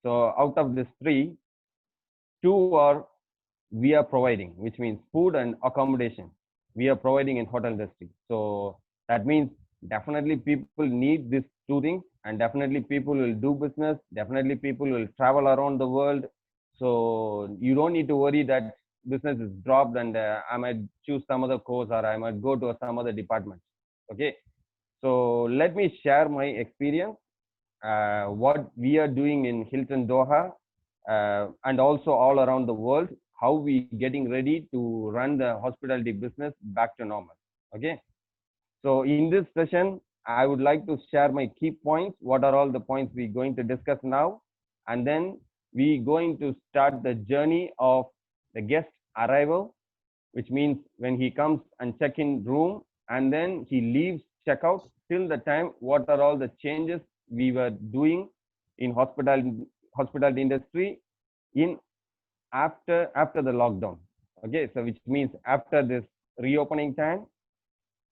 So out of these three, two are we are providing, which means food and accommodation. We are providing in hotel industry. So that means definitely people need these two things, and definitely people will do business. Definitely people will travel around the world. So you don't need to worry that business is dropped and I might choose some other course or I might go to some other department. Okay. So let me share my experience, what we are doing in Hilton Doha, and also all around the world, how we getting ready to run the hospitality business back to normal. Okay. So in this session, I would like to share my key points. What are all the points we're going to discuss now? And then we going to start the journey of the guest arrival, which means when he comes and check in room and then he leaves checkout till the time, what are all the changes we were doing in hospitality industry in after the lockdown. Okay, so which means after this reopening time,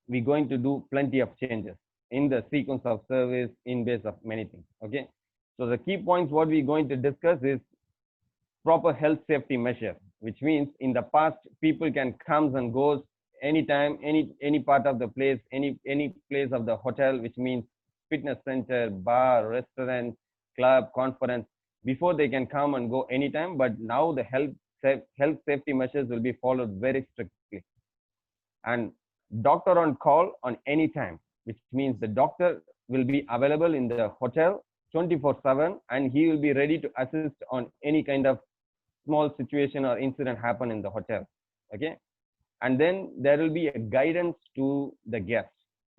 we're going to do plenty of changes in the sequence of service, in base of many things. Okay, so the key points what we're going to discuss is proper health safety measure, which means in the past people can comes and goes anytime, any part of the place, any place of the hotel, which means fitness center, bar, restaurant, club, conference. Before they can come and go anytime, but now the health safety measures will be followed very strictly. And doctor on call on any time, which means the doctor will be available in the hotel 24/7, and he will be ready to assist on any kind of small situation or incident happen in the hotel. Okay. And then there will be a guidance to the guest.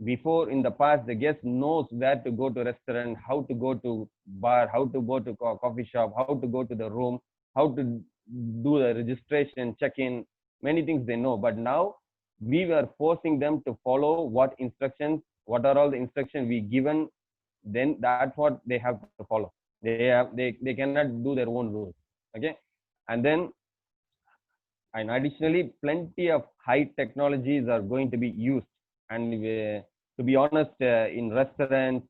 Before, in the past, the guest knows where to go to restaurant, how to go to bar, how to go to coffee shop, how to go to the room, how to do the registration, check-in, many things they know. But now we were forcing them to follow what instructions, what are all the instructions we given, then that's what they have to follow. They cannot do their own rules. Okay. And then, and additionally, plenty of high technologies are going to be used. And to be honest, in restaurants,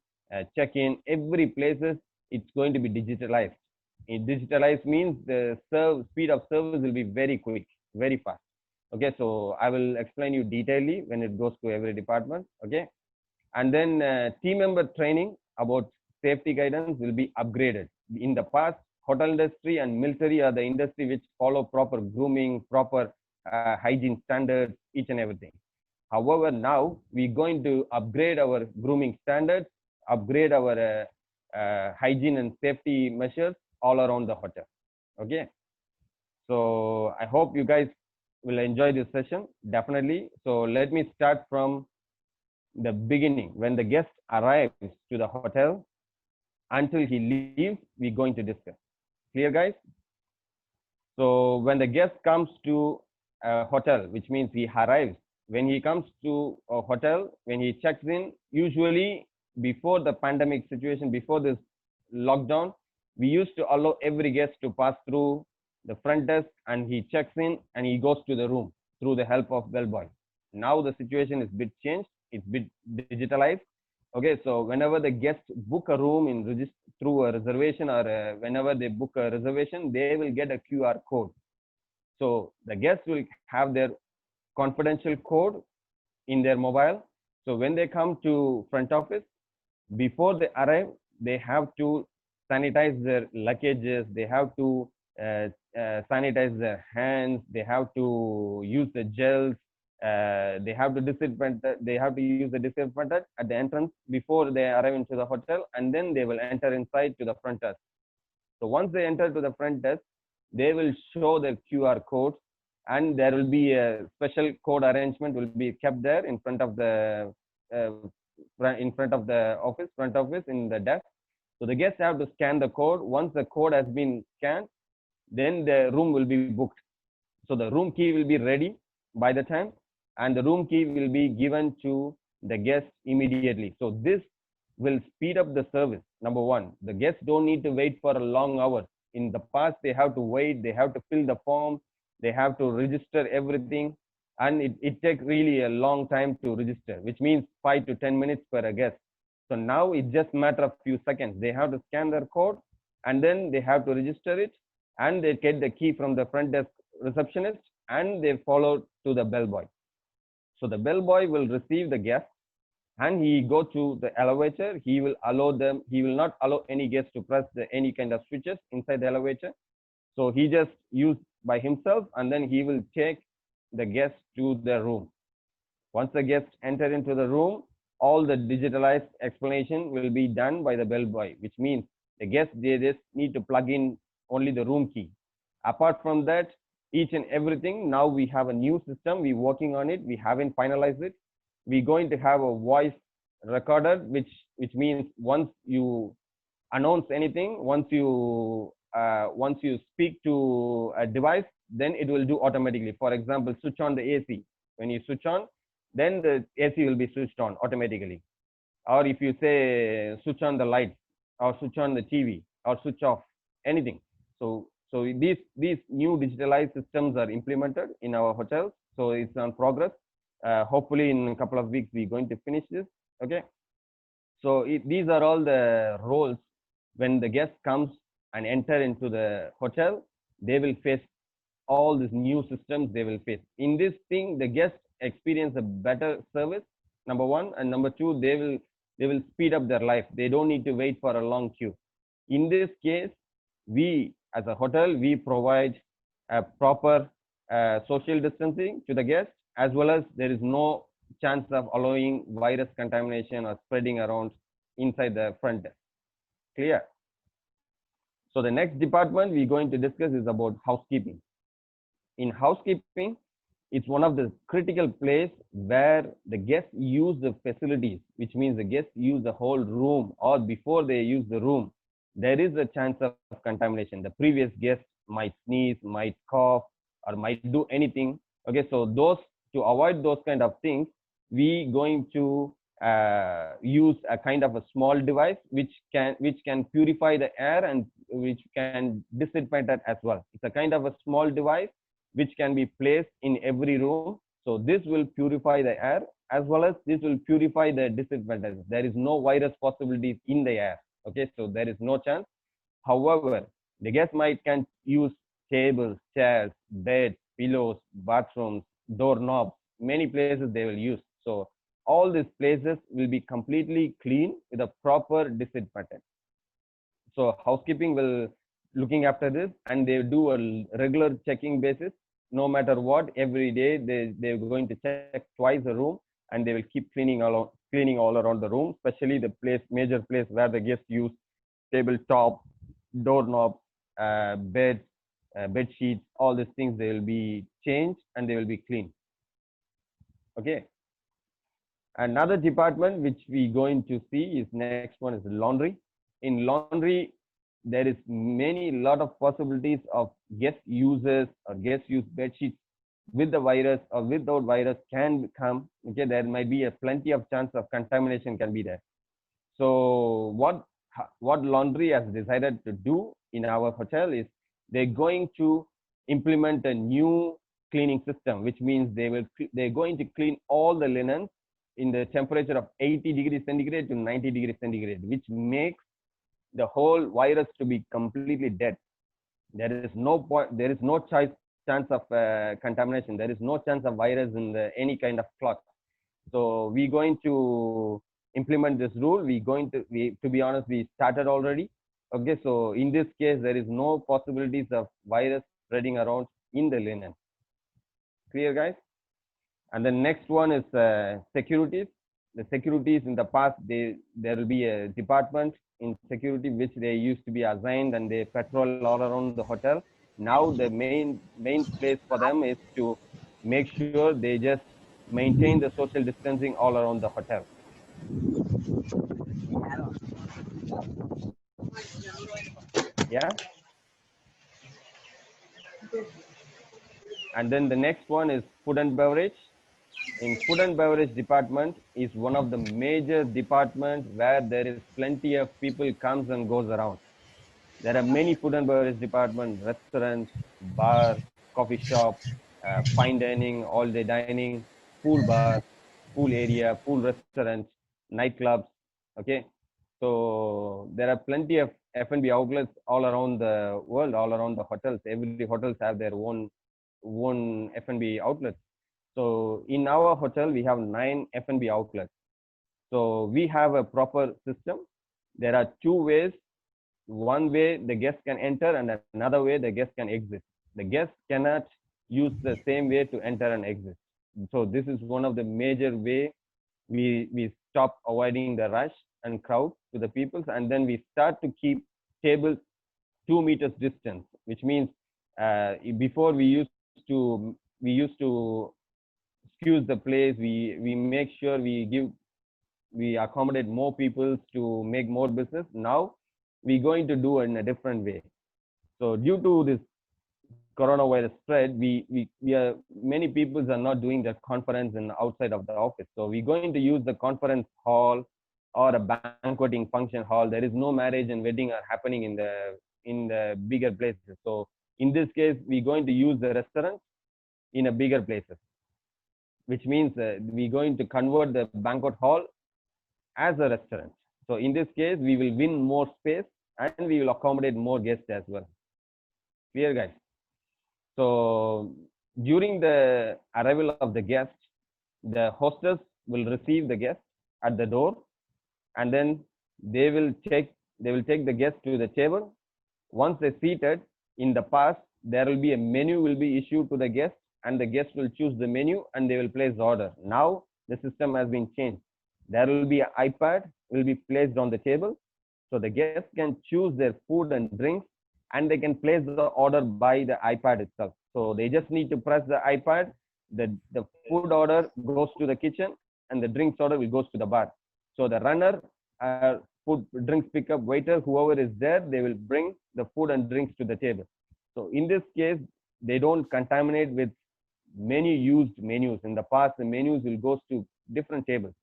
check-in, every places, it's going to be digitalized. Digitalized means the speed of service will be very quick, very fast. Okay, so I will explain you detailedly when it goes to every department. Okay, and then team member training about safety guidance will be upgraded. In the past, hotel industry and military are the industry which follow proper grooming, proper hygiene standards, each and everything. However, now we're going to upgrade our grooming standards, upgrade our hygiene and safety measures all around the hotel. Okay, so I hope you guys will enjoy this session, definitely. So let me start from the beginning. When the guest arrives to the hotel until he leaves, we're going to discuss. Clear, guys? So when the guest comes to a hotel, which means he arrives, when he comes to a hotel, when he checks in, usually before the pandemic situation, before this lockdown, we used to allow every guest to pass through the front desk and he checks in and he goes to the room through the help of bellboy. Now the situation is a bit changed. It's a bit digitalized. Okay, so whenever the guests book a room in through a reservation or whenever they book a reservation, they will get a QR code. So the guests will have their confidential code in their mobile. So when they come to front office, before they arrive, they have to sanitize their luggages. They have to sanitize their hands. They have to use the gels. They have to disinfect. They have to use the disinfectant at the entrance before they arrive into the hotel, and then they will enter inside to the front desk. So once they enter to the front desk, they will show their QR code, and there will be a special code arrangement will be kept there in front of the front office in the desk. So the guests have to scan the code. Once the code has been scanned, then the room will be booked. So the room key will be ready by the time, and the room key will be given to the guest immediately. So this will speed up the service. Number one, the guests don't need to wait for a long hour. In the past, they have to wait, they have to fill the form, they have to register everything, and it takes really a long time to register, which means 5 to 10 minutes per a guest. So now it's just a matter of few seconds. They have to scan their code, and then they have to register it, and they get the key from the front desk receptionist, and they follow to the bellboy. So the bellboy will receive the guest, and he go to the elevator. He will allow them. He will not allow any guest to press any kind of switches inside the elevator. So he just use by himself, and then he will take the guest to the room. Once the guest enter into the room, all the digitalized explanation will be done by the bellboy, which means the guest, they just need to plug in only the room key. Apart from that, each and everything, now we have a new system. We're working on it. We haven't finalized it. We're going to have a voice recorder, which means once you announce anything, once you speak to a device, then it will do automatically. For example, switch on the AC. When you switch on, then the AC will be switched on automatically. Or if you say switch on the lights, or switch on the TV, or switch off anything. So these new digitalized systems are implemented in our hotels. So it's on progress. Hopefully in a couple of weeks we're going to finish this. Okay. So these are all the roles. When the guest comes and enter into the hotel, they will face all these new systems. They will face in this thing. The guests experience a better service, number one, and number two, they will speed up their life. They don't need to wait for a long queue. In this case, we as a hotel, we provide a proper social distancing to the guests, as well as there is no chance of allowing virus contamination or spreading around inside the front desk. Clear? So the next department we're going to discuss is about housekeeping. In housekeeping, it's one of the critical place where the guests use the facilities, which means the guests use the whole room, or before they use the room, there is a chance of contamination. The previous guest might sneeze, might cough, or might do anything. Okay, so to avoid those kind of things, we going to use a kind of a small device which can purify the air and which can disinfect it as well. It's a kind of a small device which can be placed in every room. So this will purify the air, as well as this will purify the disinfectant. There is no virus possibilities in the air. Okay, so there is no chance. However, the guest can use tables, chairs, beds, pillows, bathrooms, doorknobs, many places they will use. So all these places will be completely clean with a proper disinfectant. So housekeeping will looking after this, and they do a regular checking basis. No matter what, every day they're going to check twice a room, and they will keep cleaning all around the room, especially the major place where the guests use tabletop, doorknob, bed sheets, all these things, they will be changed and they will be clean. Okay. Another department which we going to see is next one is laundry. In laundry, there is lot of possibilities of guest users or guest use bed sheets with the virus or without virus can come. Okay, there might be a plenty of chance of contamination can be there. So what laundry has decided to do in our hotel is they're going to implement a new cleaning system, which means they're going to clean all the linens in the temperature of 80 degrees centigrade to 90 degrees centigrade, which makes the whole virus to be completely dead. There is no chance of contamination. There is no chance of virus in any kind of cloth. So we're going to implement this rule. To be honest, we started already. Okay, so in this case, there is no possibilities of virus spreading around in the linen. Clear, guys? And the next one is securities. The securities in the past, there will be a department in security which they used to be assigned, and they patrol all around the hotel. Now the main place for them is to make sure they just maintain the social distancing all around the hotel. Yeah. And then the next one is food and beverage. In food and beverage department is one of the major departments where there is plenty of people comes and goes around. There are many food and beverage departments, restaurants, bar, coffee shop, fine dining, all day dining, pool bar, pool area, pool restaurants, nightclubs. Okay, so there are plenty of F&B outlets all around the world, all around the hotels. Every hotels have their own F&B outlets. So in our hotel, we have 9 F&B outlets. So we have a proper system. There are 2 ways. One way the guest can enter and another way the guest can exit. The guest cannot use the same way to enter and exit. So this is one of the major way we stop avoiding the rush and crowd to the peoples, and then we start to keep tables 2 meters distance, which means before we used to excuse the place. We make sure we accommodate more people to make more business. Now we're going to do it in a different way. So due to this coronavirus spread, we are many people are not doing the conference in outside of the office. So we're going to use the conference hall or a banqueting function hall. There is no marriage and wedding are happening in the bigger places. So in this case, we're going to use the restaurant in a bigger places, which means we're going to convert the banquet hall as a restaurant. So in this case, we will win more space and we will accommodate more guests as well. Clear, guys? So during the arrival of the guest, the hostess will receive the guest at the door, and then they will take the guest to the table. Once they're seated, in the past, there will be a menu will be issued to the guest, and the guest will choose the menu and they will place the order. Now the system has been changed. There will be an iPad will be placed on the table, so the guest can choose their food and drinks, and they can place the order by the iPad itself. So they just need to press the iPad. The food order goes to the kitchen, and the drinks order will goes to the bar. So the runner, food drinks pickup waiter, whoever is there, they will bring the food and drinks to the table. So in this case, they don't contaminate with many used menus. In the past, the menus will go to different tables.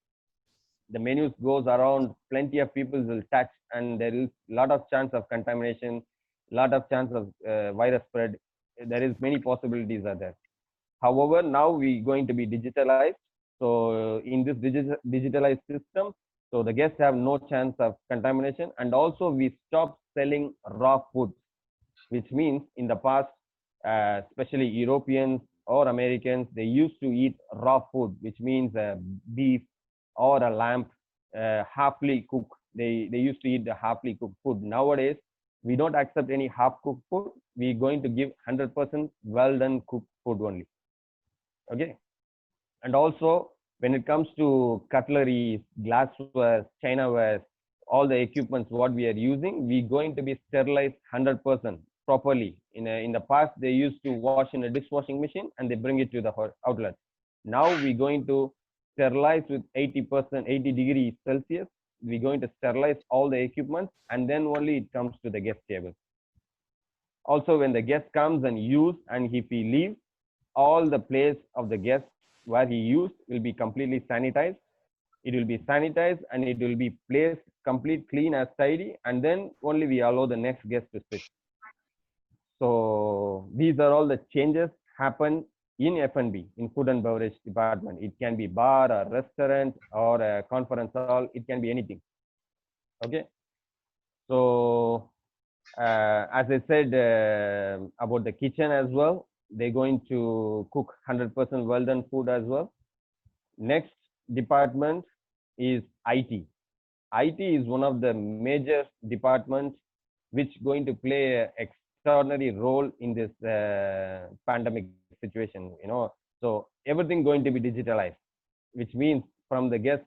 The menus goes around, plenty of people will touch, and there is a lot of chance of contamination, lot of chance of virus spread. There is many possibilities are there. However, now we going to be digitalized. So in this digitalized system, so the guests have no chance of contamination, and also we stop selling raw food, which means in the past, especially Europeans or Americans, they used to eat raw food, which means beef or a lamb, halfly cooked. They used to eat the halfly cooked food. Nowadays, we don't accept any half cooked food. We're going to give 100% well done cooked food only. Okay. And also, when it comes to cutlery, glassware, chinaware, all the equipments what we are using, we're going to be sterilized 100% properly. In the past, they used to wash in a dishwashing machine and they bring it to the outlet. Now we're going to sterilize with 80%, 80 degrees Celsius. We're going to sterilize all the equipment, and then only it comes to the guest table. Also, when the guest comes and use, and if he leaves, all the place of the guest where he used will be completely sanitized. It will be sanitized and it will be placed complete clean as tidy, and then only we allow the next guest to sit. So these are all the changes happen in F&B, in food and beverage department. It can be bar or restaurant or a conference hall. It can be anything. Okay. So as I said about the kitchen as well, they're going to cook 100% well done food as well. Next department is IT. IT is one of the major departments which going to play an extraordinary role in this pandemic situation. So everything going to be digitalized, which means from the guest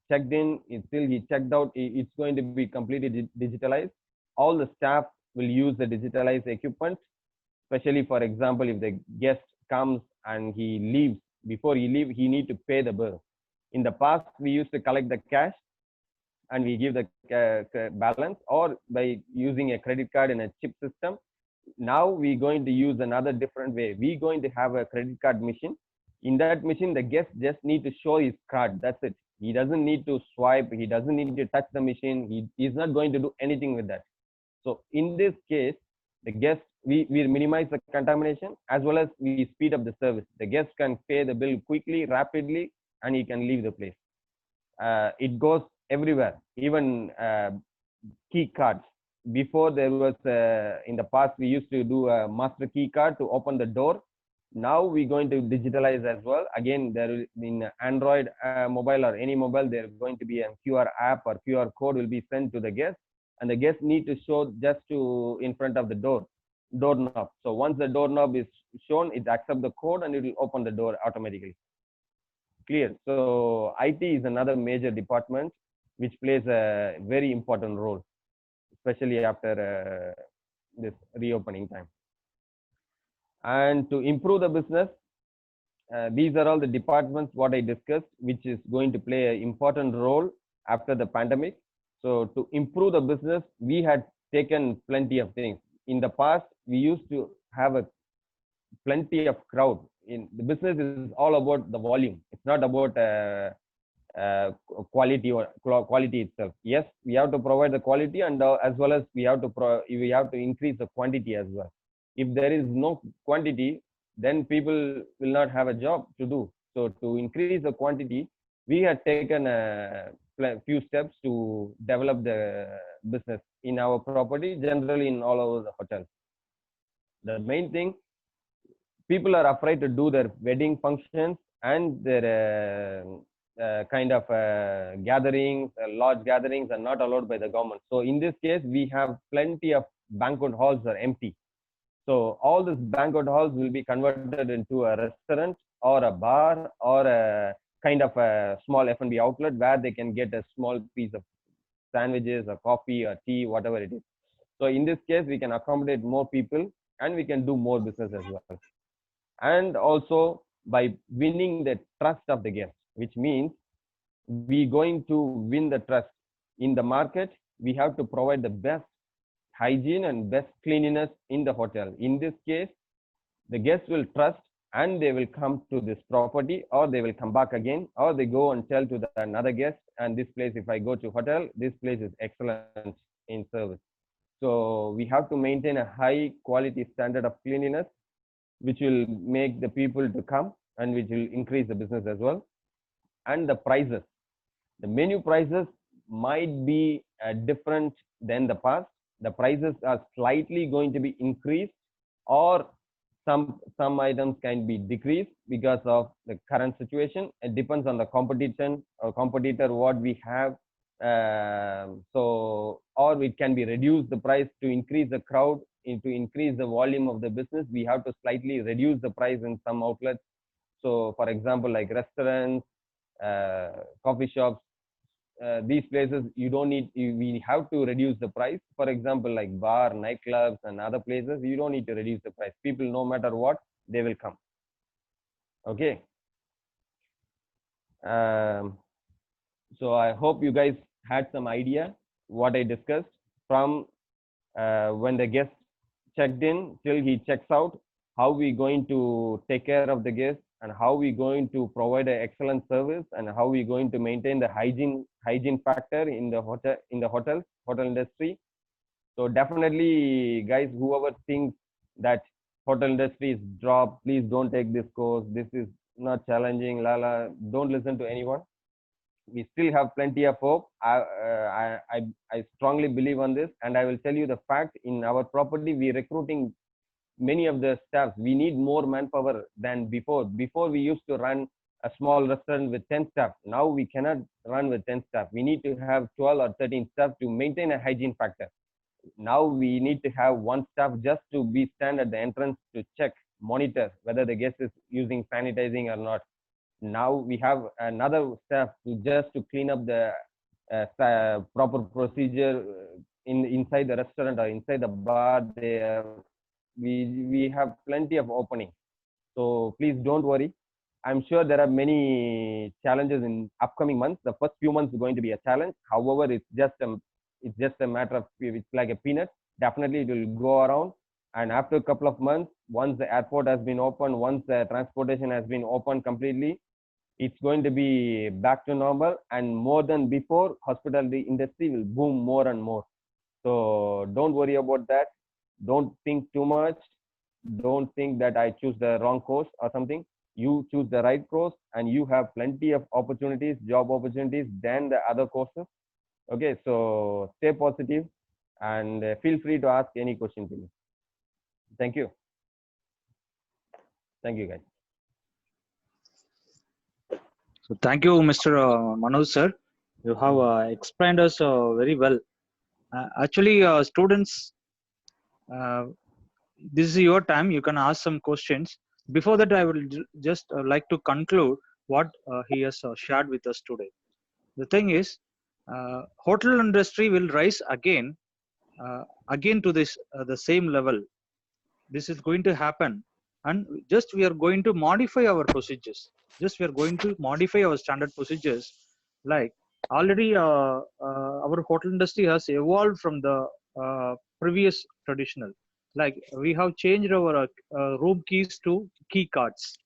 checked in until he checked out, it's going to be completely digitalized. All the staff will use the digitalized equipment, especially for example, if the guest comes and he leaves, before he leaves, he need to pay the bill. In the past, we used to collect the cash and we give the balance, or by using a credit card in a chip system. Now we're going to use another different way. We're going to have a credit card machine. In that machine, the guest just need to show his card. That's it. He doesn't need to swipe. He doesn't need to touch the machine. He's not going to do anything with that. So in this case, the guest, we minimize the contamination as well as we speed up the service. The guest can pay the bill quickly, rapidly, and he can leave the place. It goes everywhere, even key cards. before there was in the past we used to do a master key card to open the door. Now we're going to digitalize as well. Again, there will in Android mobile or any mobile, there's going to be a QR app or QR code will be sent to the guest, and the guest need to show just to in front of the doorknob. So once the doorknob is shown, it accepts the code and it will open the door automatically. Clear. So IT is another major department which plays a very important role, especially after this reopening time. And to improve the business, these are all the departments what I discussed, which is going to play an important role after the pandemic. So to improve the business, we had taken plenty of things. In the past, we used to have a plenty of crowd. In the business is all about the volume. It's not about quality or quality itself. Yes, we have to provide the quality, and as well as we have to increase the quantity as well. If there is no quantity, then people will not have a job to do. So to increase the quantity, we had taken a few steps to develop the business in our property, generally in all over the hotels. The main thing, people are afraid to do their wedding functions and their kind of gatherings, large gatherings are not allowed by the government. So in this case, we have plenty of banquet halls are empty. So all these banquet halls will be converted into a restaurant or a bar or a kind of a small F&B outlet where they can get a small piece of sandwiches or coffee or tea, whatever it is. So in this case, we can accommodate more people and we can do more business as well. And also by winning the trust of the guest, which means we going to win the trust in the market. We have to provide the best hygiene and best cleanliness in the hotel. In this case, the guests will trust and they will come to this property, or they will come back again, or they go and tell to another guest, and this place, if I go to hotel, this place is excellent in service. So we have to maintain a high quality standard of cleanliness, which will make the people to come and which will increase the business as well. And the prices, the menu prices might be different than the past. The prices are slightly going to be increased, or some items can be decreased because of the current situation. It depends on the competition or competitor what we have. So, or it can be reduced the price to increase the crowd, to increase the volume of the business. We have to slightly reduce the price in some outlets. So for example, like restaurants, coffee shops, these places, you don't need, we have to reduce the price. For example, like bar, nightclubs and other places, you don't need to reduce the price. People, no matter what, they will come. Okay. So I hope you guys had some idea what I discussed from when the guest checked in till he checks out, how we going to take care of the guest, and how we going to provide an excellent service, and how we going to maintain the hygiene factor in the hotel industry. So definitely, guys, whoever thinks that hotel industry is drop, please don't take this course. This is not challenging. Don't listen to anyone. We still have plenty of hope. I strongly believe on this, and I will tell you the fact. In our property, we recruiting many of the staffs. We need more manpower than before. Before we used to run a small restaurant with 10 staff. Now we cannot run with 10 staff. We need to have 12 or 13 staff to maintain a hygiene factor. Now we need to have one staff just to be stand at the entrance to check, monitor whether the guest is using sanitizing or not. Now we have another staff to clean up the proper procedure inside the restaurant or inside the bar. We have plenty of openings. So please don't worry. I'm sure there are many challenges in upcoming months. The first few months is going to be a challenge. However, it's just a matter of, it's like a peanut. Definitely it will go around. And after a couple of months, once the airport has been opened, once the transportation has been opened completely, it's going to be back to normal, and more than before, hospitality industry will boom more and more. So don't worry about that. Don't think too much. Don't think that I choose the wrong course or something. You choose the right course, and you have plenty of opportunities, job opportunities than the other courses. Okay, so stay positive and feel free to ask any question to me. Thank you. Thank you, guys. So thank you, Mr. Manoj sir. You have explained us very well. Actually, students, this is your time. You can ask some questions. Before that, I will just like to conclude what he has shared with us today. The thing is, hotel industry will rise again to this the same level. This is going to happen, and just we are going to modify our procedures. Just we are going to modify our standard procedures. Like already, our hotel industry has evolved from the previous traditional. Like we have changed our room keys to key cards.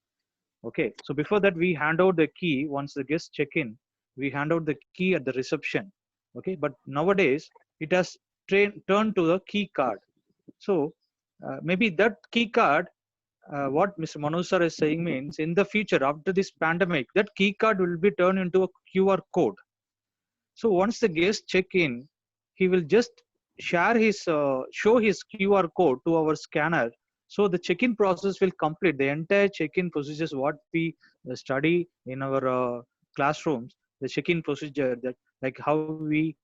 Okay, so before that we hand out the key once the guests check in. We hand out the key at the reception. Okay, but nowadays it has turned to the key card. So maybe that key card, what Mr. Manoj sir is saying means in the future after this pandemic, that key card will be turned into a QR code. So once the guest check in, he will just share his show his QR code to our scanner. So the check-in process will complete the entire check-in procedures what we study in our classrooms. The check-in procedure, that like how we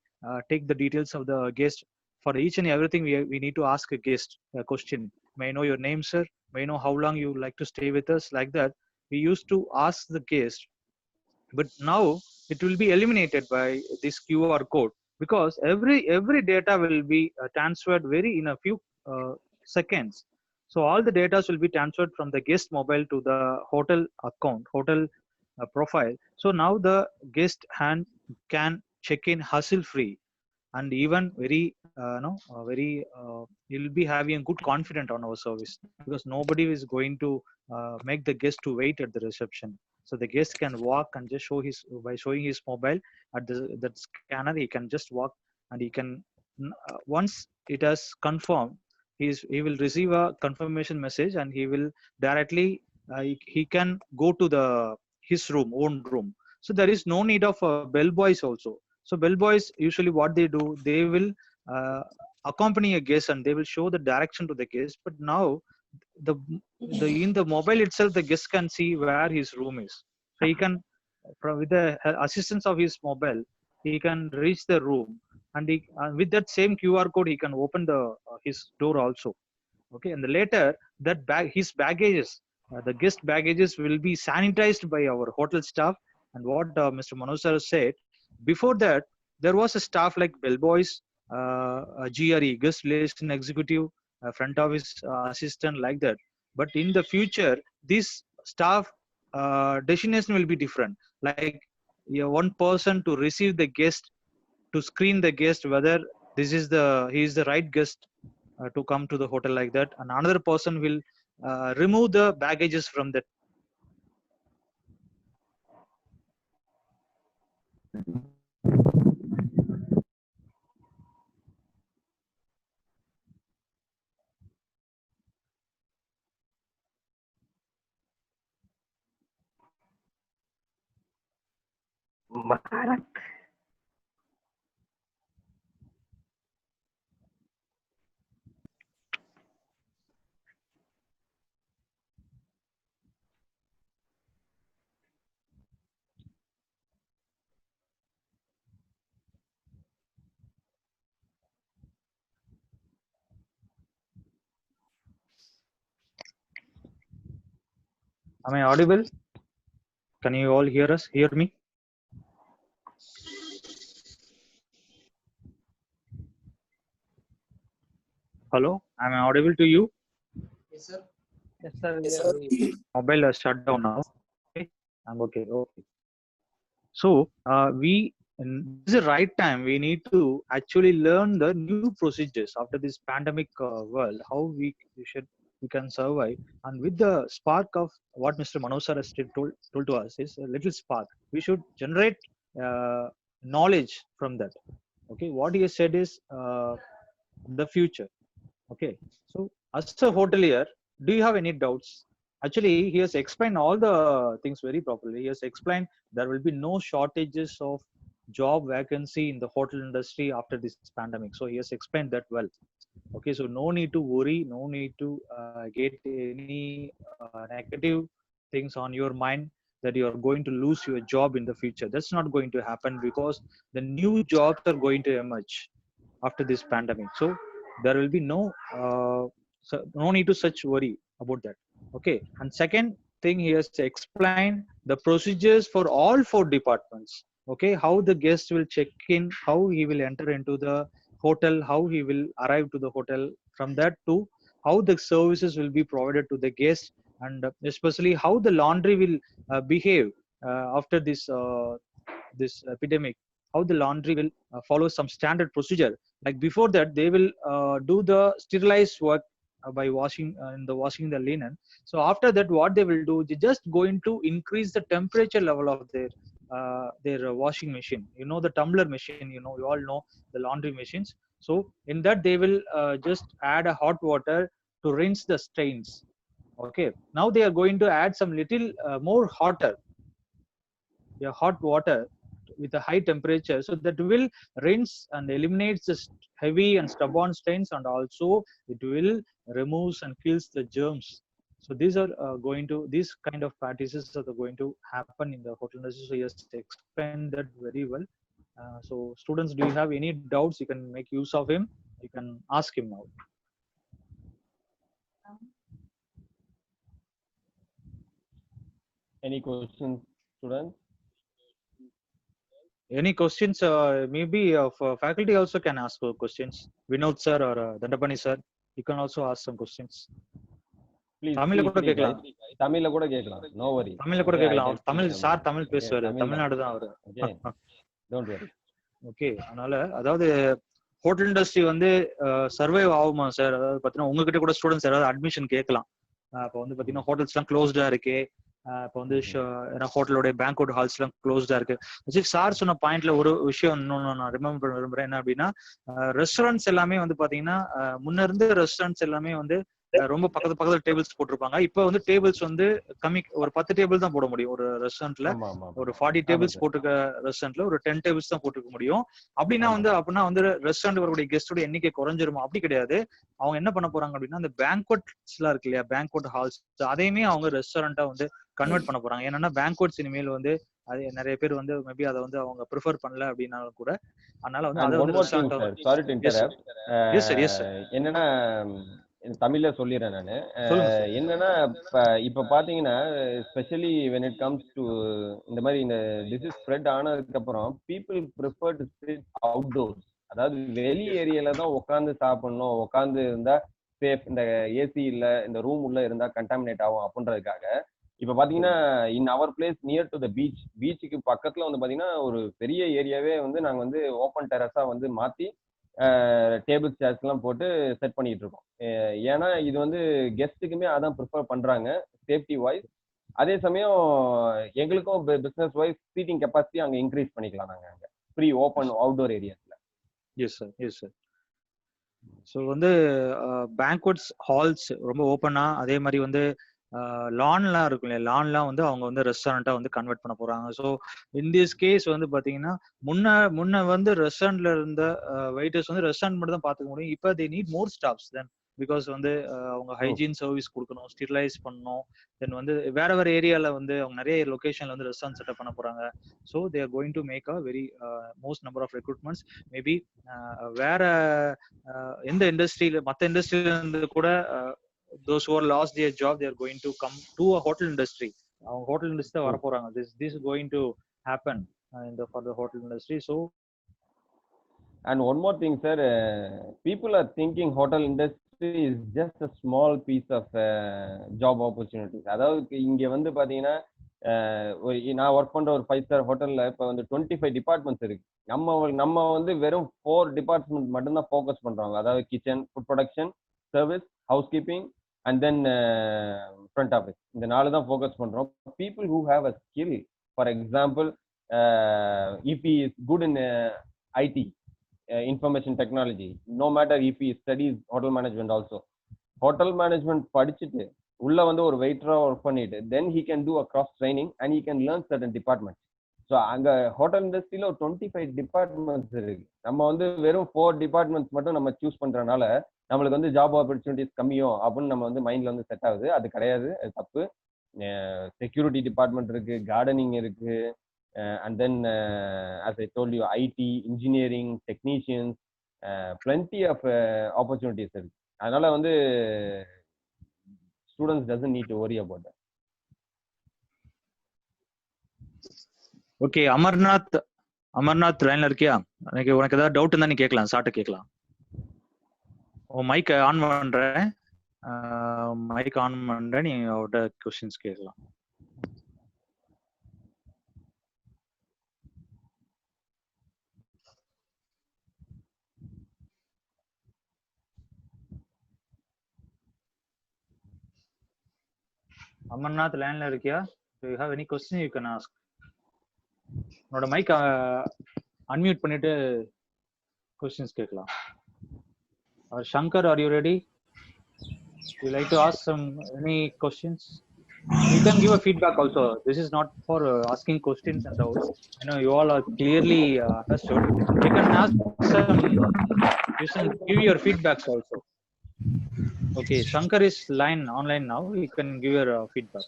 take the details of the guest. For each and everything, we need to ask a guest a question. May I know your name, sir? May I know how long you like to stay with us? Like that, we used to ask the guest, but now it will be eliminated by this QR code, because every data will be transferred very in a few seconds. So all the data will be transferred from the guest mobile to the hotel account, hotel profile. So now the guest hand can check in hassle free, and even very no very you'll be having a good confidence on our service, because nobody is going to make the guest to wait at the reception. So the guest can walk and just show his, by showing his mobile at that scanner, he can just walk, and he can once it has confirmed, he will receive a confirmation message, and he will directly he can go to the his own room. So there is no need of bellboys also. So bellboys usually what they do, they will uh, accompany a guest and they will show the direction to the guest. But now the in the mobile itself, the guest can see where his room is. So he can, with the assistance of his mobile, he can reach the room, and he with that same QR code he can open the his door also. Okay, and later that his baggages, the guest baggages will be sanitized by our hotel staff. And what Mr. Manoj sir said, before that there was a staff like bellboys, GRE, guest relation executive, front office assistant, like that. But in the future, this staff destination will be different. Like, one person to receive the guest, to screen the guest whether this is the he is the right guest to come to the hotel, like that. And another person will remove the baggages from that. Am I audible? Can you all hear me? Hello, am I audible to you? Yes, sir. Yes, sir. Yes, sir. Mobile has shut down now. Okay, I'm okay. Okay. So this is the right time. We need to actually learn the new procedures after this pandemic world. How we can survive, and with the spark of what Mr. Manoj sir has told to us is a little spark. We should generate knowledge from that. Okay, what he has said is the future. Okay, so as a hotelier, do you have any doubts? Actually, he has explained all the things very properly. He has explained there will be no shortages of job vacancy in the hotel industry after this pandemic. So he has explained that well. Okay, so no need to worry, no need to get any negative things on your mind that you are going to lose your job in the future. That's not going to happen because the new jobs are going to emerge after this pandemic. So there will be no need to such worry about that. Okay, and second thing, he has explained the procedures for all four departments. Okay, how the guest will check in, how he will enter into the hotel, how he will arrive to the hotel, from that to how the services will be provided to the guest, and especially how the laundry will behave after this epidemic, how the laundry will follow some standard procedure. Like before that they will do the sterilized work by washing the linen. So after that what they will do, they just going to increase the temperature level of their washing machine, you know, the tumbler machine, you know, you all know the laundry machines. So in that they will just add a hot water to rinse the stains. Okay, now they are going to add some little more hotter, yeah, hot water with a high temperature, so that will rinse and eliminates the heavy and stubborn stains, and also it will removes and kills the germs. So these are these kind of practices are going to happen in the hotel industry. So yes, explain that very well. So students, do you have any doubts? You can make use of him, you can ask him now. Any questions, students? Any questions? Maybe of faculty also can ask questions. Vinod sir or Dandapani sir, you can also ask some questions. Please தமிழ்ல feel கூட free, guys. கேட்கலாம், தமிழ்ல கூட கேட்கலாம். No worry. தமிழ்ல கூட Okay, I கேட்கலாம். can அவர் see Tamil them. Sir Tamil Okay, பேசுவாரு, Tamil தான். தமிழ்நாடு தான் அவரு. Okay, don't worry. ஓகே, அதனால அதாவது ஹோட்டல் இண்டஸ்ட்ரி வந்து சர்வைவ் ஆகுமா சார்? அதாவது பார்த்தீங்கன்னா உங்ககிட்ட கூட ஸ்டூடெண்ட்ஸ் யாராவது அட்மிஷன் கேட்கலாம். இப்போ வந்து பார்த்தீங்கன்னா ஹோட்டல்ஸ்லாம் க்ளோஸ்டா இருக்கு, இப்போ வந்து ஹோட்டலோட பேங்க்அவுட் ஹால்ஸ் எல்லாம் க்ளோஸ்டா இருக்கு. சார் சொன்ன பாயிண்ட்ல ஒரு விஷயம் இன்னொன்னு நான் ரிமெம்பர் விரும்புறேன். என்ன அப்படின்னா, ரெஸ்டாரண்ட்ஸ் எல்லாமே வந்து பாத்தீங்கன்னா முன்ன இருந்து ரெஸ்டாரண்ட்ஸ் எல்லாமே வந்து ரொம்ப பக்கத்துல டேபிள்ஸ் போட்டிருப்பாங்க. இப்ப வந்து டேபிள்ஸ் வந்து கம்மி, ஒரு 10 டேபிள் தான் போட முடியும் ஒரு ரெஸ்டாரண்ட்ல. ஒரு 40 டேபிள்ஸ் போட்டுக்க ரெஸ்டாரண்ட்ல ஒரு 10 டேபிள்ஸ் தான் போட்டுக்க முடியும். அப்படின்னா வந்து ரெஸ்டாரண்ட் வரக்கூடிய கெஸ்டோட எண்ணிக்கை குறைஞ்சிருமா? அப்படி கிடையாது. அவங்க என்ன பண்ண போறாங்க அப்படின்னா, அந்த பேங்க்வெட்ஸ் எல்லாம் இருக்கு இல்லையா, பேங்க்வெட் ஹால்ஸ், அதையுமே அவங்க ரெஸ்டாரண்டா வந்து கன்வெர்ட் பண்ண போறாங்க. ஏன்னா பேங்க்வெட்ஸ் இனிமேல் வந்து அது நிறைய பேர் வந்து மேபி அதை வந்து அவங்க ப்ரிஃபர் பண்ணல அப்படின்னாலும் கூட, அதனால வந்து அதை வந்து restaurant. Sorry to interrupt. S sir, yes sir. என்னன்னா தமிழ்ல சொல்லிடுறேன் நானு. என்னன்னா இப்ப பாத்தீங்கன்னா specially when it comes to இந்த மாதிரி இந்த டிசீஸ் ஸ்ப்ரெட் ஆனதுக்கு அப்புறம் people prefer to sit outdoors. அதாவது வெளி ஏரியால தான் உட்காந்து சாப்பிடணும், உட்காந்து இருந்தா சேஃப், இந்த ஏசி இல்ல இந்த ரூம் உள்ள இருந்தா கண்டாமினேட் ஆகும் அப்படின்றதுக்காக இப்ப பாத்தீங்கன்னா இன் அவர் பிளேஸ் நியர் டு த பீச்சுக்கு பக்கத்துல வந்து பாத்தீங்கன்னா ஒரு பெரிய ஏரியாவே வந்து நாங்க வந்து ஓப்பன் டெரஸா வந்து மாத்தி டேபிள் சேர்ஸ் எல்லாம் போட்டு செட் பண்ணிட்டு இருக்கோம். ஏன்னா இது வந்து கெஸ்ட்டுக்குமே அதான் ப்ரிஃபர் பண்றாங்க, சேஃப்டி வைஸ். அதே சமயம் எங்களுக்கும் பிசினஸ் வைஸ் சீட்டிங் கெப்பாசிட்டி அங்க இன்க்ரீஸ் பண்ணிக்கலாம் நாங்க அங்க ஃப்ரீ ஓப்பன் அவுட்டோர் ஏரியாஸ்ல. Yes sir, yes sir. So வந்து பேங்க்வெட்ஸ் ஹால்ஸ் ரொம்ப ஓப்பனா, அதே மாதிரி வந்து லான்லாம் இருக்கும் இல்லையா, லான்லாம் வந்து அவங்க வந்து ரெஸ்டாரண்டா வந்து கன்வெர்ட் பண்ண போறாங்க. ஸோ இன் திஸ் கேஸ் வந்து பாத்தீங்கன்னா முன்ன வந்து ரெஸ்டாரண்ட்ல இருந்த வெயிட்டர்ஸ் வந்து ரெஸ்டாரண்ட் மட்டும் தான் பாத்துக்க முடியும். இப்போ they need more staffs then, because வந்து அவங்க ஹைஜீன் சர்வீஸ் கொடுக்கணும், ஸ்டெரிலைஸ் பண்ணணும். தென் வந்து வேற ஏரியால வந்து அவங்க நிறைய லொகேஷன்ல வந்து ரெஸ்டாரண்ட் செட்டப் பண்ண போறாங்க. So they are going to make a very most number of recruitments. Maybe வேற எந்த இண்டஸ்ட்ரியில, மற்ற இண்டஸ்ட்ரியில இருந்து கூட those who are lost their job, they are going to come to a hotel industry. அவங்க ஹோட்டல் இண்டஸ்ட்ரி தான் வர போறாங்க. this is going to happen for the hotel industry. So and one more thing sir, people are thinking hotel industry is just a small piece of job opportunities. அதாவது இங்க வந்து பாத்தீங்கன்னா நான் work பண்ற ஒரு 5 ஸ்டார் ஹோட்டல்ல இப்ப வந்து 25 டிபார்ட்மெண்ட்ஸ் இருக்கு. நம்ம வந்து வெறும் 4 டிபார்ட்மெண்ட் மட்டும் தான் ஃபோக்கஸ் பண்றாங்க. அதாவது kitchen, food production, service, housekeeping and then front office. இந்த 4 தான் ஃபோக்கஸ் பண்றோம். people who have a skill, for example if he is good in IT, information technology, no matter if he studies hotel management also, hotel management படிச்சிட்டு உள்ள வந்து ஒரு வெயிட்டரா work பண்ணிட்டு then he can do a cross training and he can learn certain departments. So அங்க hotel இண்டஸ்ட்ரியில ஒரு 25 departments இருக்கு. நம்ம வந்து வெறும் 4 டிபார்ட்மெண்ட்ஸ் மட்டும் நம்ம சூஸ் பண்றதுனால நம்மளுக்கு வந்து ஜாப் ஆப்பர்ச்சுனிட்டிஸ் கம்மியோ அப்படின்னு நம்ம வந்து மைண்ட்ல வந்து செட் ஆகுது. அது கிடையாது, அது தப்பு. செக்யூரிட்டி டிபார்ட்மெண்ட் இருக்கு, கார்டனிங் இருக்கு, and then as I told you IT, engineering, technicians, plenty of opportunities இருக்கு. அதனால வந்து students doesn't need to worry about that. Okay, Amarnath லைன்ல இருக்கியா? உனக்கு ஏதாவது டவுட் இருந்தா நீ கேட்கலாம், சாட்ட கேட்கலாம். உன் மைக் ஆன் பண்றேன், நீ அவட क्वेश्चंस கேட்கலாம். அமர்நாத் லைன்ல இருக்கியா? Do you have any question you can ask? உன்னோட மைக் அன்மியூட் பண்ணிட்டு क्वेश्चंस கேட்கலாம். Shankar, are you ready? You like to ask any questions? You can give a feedback also. This is not for asking questions and doubts. I know you all are clearly understood. You can ask you can give your feedbacks also. Okay, Shankar is online now. You can give your feedback.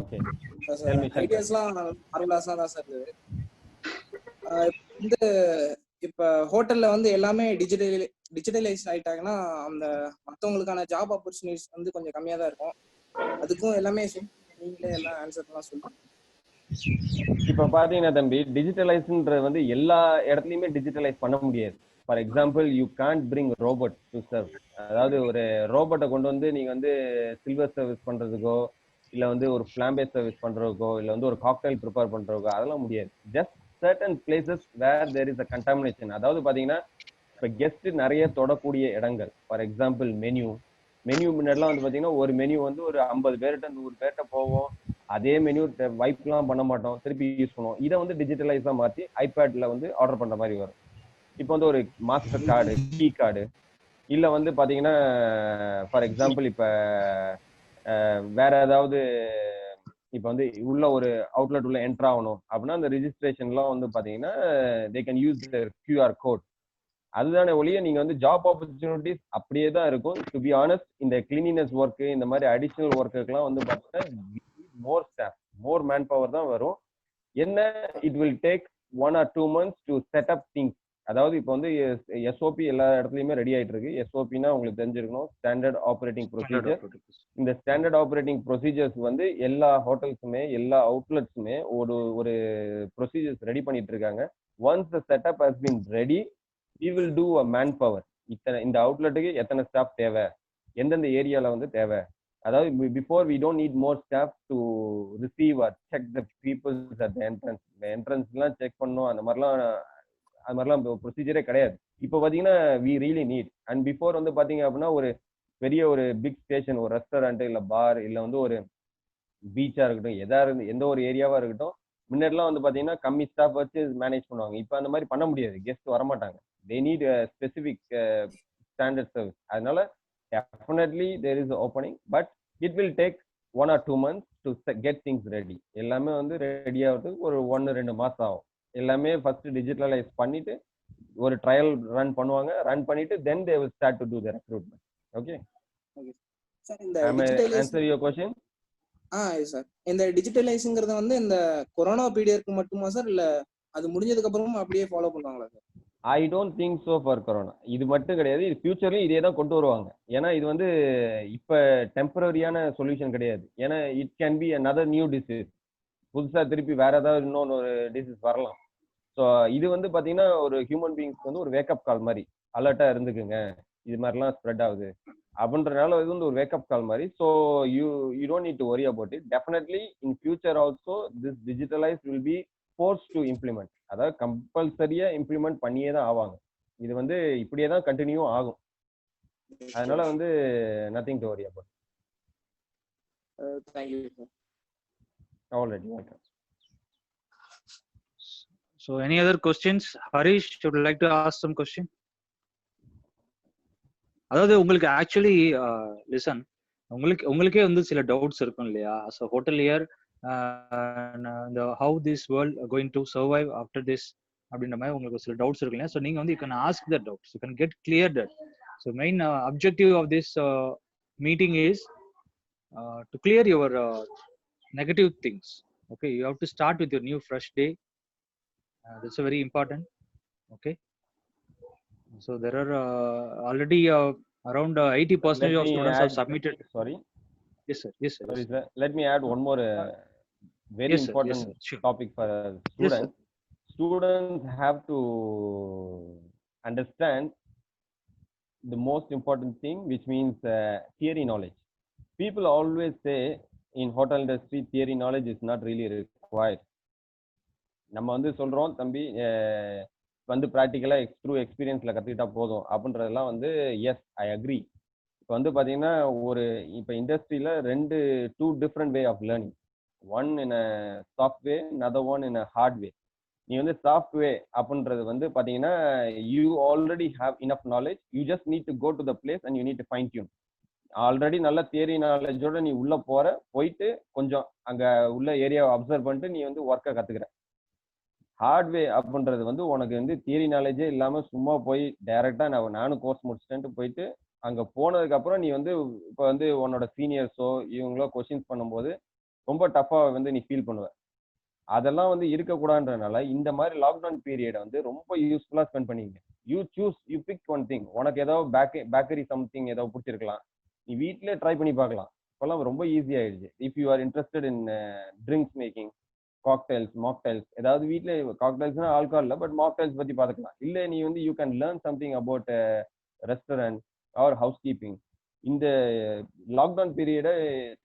Okay. Tell me, Shankar. ஐடியாஸ்லாம் மார்வலஸா தான் sir இது. இந்த இப்ப ஹோட்டல்ல வந்து எல்லாமே digitalise ஆயிட்டாங்கன்னா அந்த மத்தவங்களுக்கான job opportunities வந்து கொஞ்சம் கம்மியா தான் இருக்கும். அதுக்கும் எல்லாமே நீங்களே எல்லாம் ஆன்சர்லாம் சொல்லுங்க. இப்ப பாத்தீங்கன்னா தம்பி, டிஜிட்டலைஸ்ன்றது வந்து எல்லா இடத்துலயுமே டிஜிட்டலைஸ் பண்ண முடியாது. For example, you can't bring robot to serve. அதாவது ஒரு ரோபோட்டை கொண்டு வந்து நீங்க வந்து சில்வர் சர்வீஸ் பண்றதுக்கோ, இல்ல வந்து ஒரு ஃபிளாம்பே சர்வீஸ் பண்றதுக்கோ, இல்ல வந்து ஒரு காக்டைல் ப்ரிப்பேர் பண்றதுக்கோ அதெல்லாம் முடியாது. Just certain places where there is a contamination. அதாவது பாத்தீங்கன்னா இப்ப கெஸ்ட் நிறைய தொடக்கூடிய இடங்கள், ஃபார் எக்ஸாம்பிள் மெனு முன்னாடிலாம் வந்து பாத்தீங்கன்னா ஒரு மெனு வந்து ஒரு 50 பேர்கிட்ட 100 பேர்கிட்ட போவோம். அதே மெனு வைப்லாம் பண்ண மாட்டோம், திருப்பி யூஸ் பண்ணுவோம். இதை வந்து டிஜிட்டலைஸா மாத்தி ஐபேட்ல வந்து ஆர்டர் பண்ற மாதிரி வரும். இப்போ வந்து ஒரு மாஸ்டர் கார்டு, கீ கார்டு, இல்ல வந்து பாத்தீங்கன்னா ஃபார் எக்ஸாம்பிள் இப்ப வேற ஏதாவது இப்ப வந்து உள்ள ஒரு அவுட்லெட் உள்ள என்டர் ஆகணும் அப்படின்னா அந்த ரிஜிஸ்ட்ரேஷன்லாம் வந்து பாத்தீங்கன்னா they can use QR code. அதுதானே ஒழிய நீங்க வந்து ஜாப் ஆப்பர்ச்சுனிட்டிஸ் அப்படியே தான் இருக்கும். டு பி ஆனஸ்ட், இந்த கிளீனினஸ் ஒர்க், இந்த மாதிரி அடிஷனல் ஒர்க்குக்கெல்லாம் வந்து பாத்தீங்கன்னா more staff, more manpower தான் வரும். என்ன, it will take 1 or 2 months to set up things. அதாவது இப்போ வந்து எஸ்ஓபி எல்லா இடத்துலயுமே ரெடி ஆயிட்டு இருக்கு. எஸ்ஓபினா உங்களுக்கு தெரிஞ்சிருக்கணும், ஸ்டாண்டர்ட் ஆப்ரேட்டிங் ப்ரொசீஜர். இந்த ஸ்டாண்டர்ட் ஆப்ரேட்டிங் ப்ரொசீஜர்ஸ் வந்து எல்லா ஹோட்டல்ஸுமே எல்லா அவுட்லெட்ஸுமே ஒரு ப்ரொசீஜர்ஸ் ரெடி பண்ணிட்டு இருக்காங்க. Once the setup has been ready, we will do a man power. இந்த அவுட்லெட்டுக்கு எத்தனை ஸ்டாஃப் தேவை, எந்தெந்த ஏரியால வந்து தேவை. அதாவது before we don't need more staff to receive or check the people at the entrance. இந்த என்ட்ரன்ஸ்லாம் செக் பண்ணணும், அந்த மாதிரிலாம் ப்ரொசீஜரே கிடையாது. இப்போ பாத்தீங்கன்னா we really need. And before வந்து பாத்தீங்க அப்படின்னா ஒரு பெரிய ஒரு பிக் ஸ்டேஷன், ஒரு ரெஸ்டாரண்ட் இல்ல பார் இல்ல வந்து ஒரு பீச்சா இருக்கட்டும், எந்த ஒரு ஏரியாவா இருக்கட்டும், முன்னாடிலாம் வந்து பாத்தீங்கன்னா கம்மி ஸ்டாஃப் வச்சு மேனேஜ் பண்ணுவாங்க. இப்போ அந்த மாதிரி பண்ண முடியாது, கெஸ்ட் வரமாட்டாங்க. they need a specific standard service. அதனால definitely there is an opening, but it will take 1 or 2 months to get things ready. எல்லாமே வந்து ரெடி ஆகிறதுக்கு ஒரு 1-2 மாசம் ஆகும். எல்லாமே ஃபர்ஸ்ட் டிஜிட்டலைஸ் பண்ணிட்டு ஒரு ட்ரையல் ரன் பண்ணுவாங்க. ரன் பண்ணிட்டு then they will start to do the recruitment. Okay sir, இந்த answer your question. சார், இந்த டிஜிட்டலைஸ்ங்கிறது வந்து இந்த கொரோனா பீரியட்க்கு மட்டுமா சார், இல்ல அது முடிஞ்சதுக்கு அப்புறமும் அப்படியே ஃபாலோ பண்ணுவாங்களா sir? I don't think so for corona. இது மட்டும் கிடையாது, இது ஃபியூச்சர்லயும் இதே தான் கொண்டு வருவாங்க. ஏன்னா இது வந்து இப்ப டெம்பரரியான சொல்யூஷன் கிடையாது. ஏன்னா it can be another new disease. புதுசா திருப்பி வேற ஏதாவது இன்னொன்று ஒரு டிசீஸ் வரலாம். ஸோ இது வந்து பாத்தீங்கன்னா ஒரு ஹியூமன் பீயிங்ஸ்க்கு வந்து ஒரு வேக்கப் கால் மாதிரி, அலர்ட்டா இருந்துக்குங்க, இது மாதிரிலாம் ஸ்ப்ரெட் ஆகுது அப்படின்றனால இது வந்து ஒரு வேக்கப் கால் மாதிரி. So you don't need to worry about it. Definitely in future also this digitalise will be force to implement. அதாவது கம்பல்சரியா இம்ப்ளிமெண்ட் பண்ணியே தான் ஆவாங்க. இது வந்து இப்படியே தான் கண்டினியூ ஆகும். அதனால வந்து nothing to worry about. Thank you sir. Alright, welcome. So any other questions? Harish, would you like to ask some question? அதாவது உங்களுக்கு ஆக்சுவலி லிசன், உங்களுக்கே வந்து சில டவுட்ஸ் இருக்கும் இல்லையா? as a hotelier, how this world going to survive after this அப்படின்ற மாதிரி உங்களுக்கு சில டவுட்ஸ் இருக்கு இல்லையா? ஸோ நீங்க வந்து you can ask the doubts, you can get clear that. So main objective of this meeting is to clear your negative things. Okay, you have to start with your new fresh day. That's a very important. Okay, so there are already around 80% of students have submitted. Sorry. Yes sir. Yes sir. Sorry, sir. Let me add one more very yes, important sir. Yes, sir. Sure. topic for students. Yes, Students have to understand the most important thing, which means theory knowledge. People always say in hotel industry theory knowledge is not really required. நம்ம வந்து சொல்றோம் தம்பி வந்து ப்ராக்டிக்கலா through எக்ஸ்பீரியன்ஸ்ல கத்துக்கிட்டா போதும் அப்படின்றதெல்லாம் வந்து S I agree. இப்போ வந்து பாத்தீங்கன்னா இப்போ இண்டஸ்ட்ரியில two different way of learning. One in a soft way, another one in a hard way. நீ வந்து சாஃப்ட்வே அப்படின்றது வந்து பாத்தீங்கன்னா you already have enough knowledge, you just need to go to the place and you need to fine tune. Already நல்ல theory நாலேஜோட நீ உள்ள போயிட்டு கொஞ்சம் அங்க உள்ள ஏரியாவை அப்சர்வ் பண்ணிட்டு நீ வந்து ஒர்க்கை கத்துக்கிற. ஹார்ட்வே அப்படின்றது வந்து உனக்கு வந்து தியரி நாலேஜே இல்லாம சும்மா போய் டைரக்டா நானும் கோர்ஸ் முடிச்சுட்டேன்ட்டு போயிட்டு அங்க போனதுக்கு அப்புறம் நீ வந்து இப்போ வந்து உன்னோட சீனியர்ஸோ இவங்களோ கொஸ்டின்ஸ் பண்ணும்போது ரொம்ப டஃபா வந்து நீ ஃபீல் பண்ணுவ. அதெல்லாம் வந்து இருக்கக்கூடாதுன்றதுனால இந்த மாதிரி லாக்டவுன் பீரியடை வந்து ரொம்ப யூஸ்ஃபுல்லா ஸ்பெண்ட் பண்ணிங்க. You pick one thing. உனக்கு ஏதோ பேக்கரி சம்திங் ஏதோ பிடிச்சிருக்கலாம், நீ வீட்லயே ட்ரை பண்ணி பார்க்கலாம். இப்பெல்லாம் ரொம்ப ஈஸி ஆயிடுச்சு. If you are interested in drinks making, cocktails, mocktails, ஏதாவது வீட்ல காக்டைல்ஸ்னா ஆல்கஹால் இல்லை, பட் மாக்டைல்ஸ் பத்தி பார்த்துக்கலாம். இல்லை நீ வந்து you can learn something about restaurant or house keeping. இந்த லாக்டவுன் பீரியடை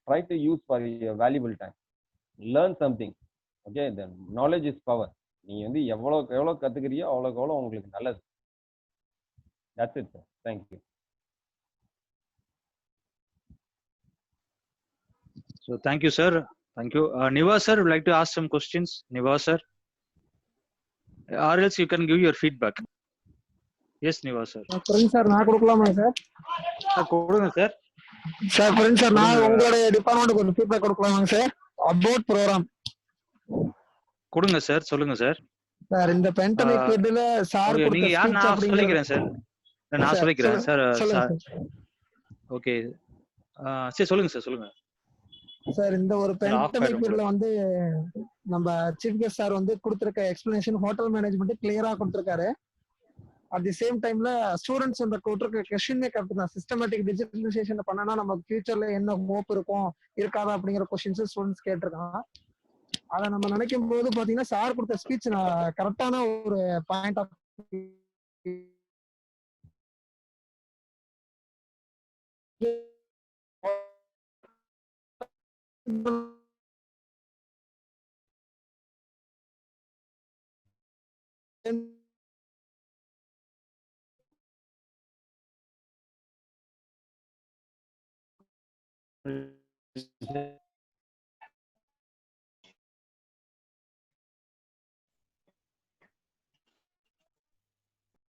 try to use for valuable time. Learn something. Okay, the knowledge is power. நீ வந்து எவ்வளோ கத்துக்கிறியோ அவ்வளோக்கு எவ்வளோ உங்களுக்கு நல்லது. That's it sir. Thank you. So thank you sir. Thank you. Niva sir would like to ask some questions. Niva sir, or else you can give your feedback. Yes Niva sir. Friend sir, நான் கொடுக்கலாமா sir? கொடுங்க sir. Sir friend sir, நான் உங்களுடைய டிபார்ட்மென்ட்க்கு ஒரு feedback கொடுக்கலாமா sir? About program. கொடுங்க sir, சொல்லுங்க sir. Sir இந்த பெண்டமிக் பீரியட்ல சார் கொடுத்த நீங்க யார்? நான் சொல்லிக்கிறேன் சார். நான் சொல்லிக்கிறேன் சார். ஓகே, சரி சொல்லுங்க சார், சொல்லுங்க சார். இந்த ஒரு பெண்டமிக் பீரியட்ல வந்து நம்ம சீஃப் கெஸ்ட் சார் வந்து கொடுத்திருக்க எக்ஸ்பிளனேஷன் ஹோட்டல் மேனேஜ்மெண்ட் கிளியரா கொடுத்திருக்காரு. அட் தி சேம் டைம்ல ஸ்டூடெண்ட்ஸ் அந்த கொடுத்திருக்க கொஸ்டினே கரெக்ட் தான். சிஸ்டமேட்டிக் டிஜிட்டலைசேஷன் பண்ணனா நம்ம ஃபியூச்சர்ல என்ன ஹோப் இருக்கும் இருக்காதா அப்படிங்கிற கொஸ்டின்ஸ் ஸ்டூடெண்ட்ஸ் கேட்டிருக்காங்க. அதை நம்ம நினைக்கும் போது பாத்தீங்கன்னா சார் கொடுத்த ஸ்பீச் கரெக்டான ஒரு பாயிண்ட் ஆஃப்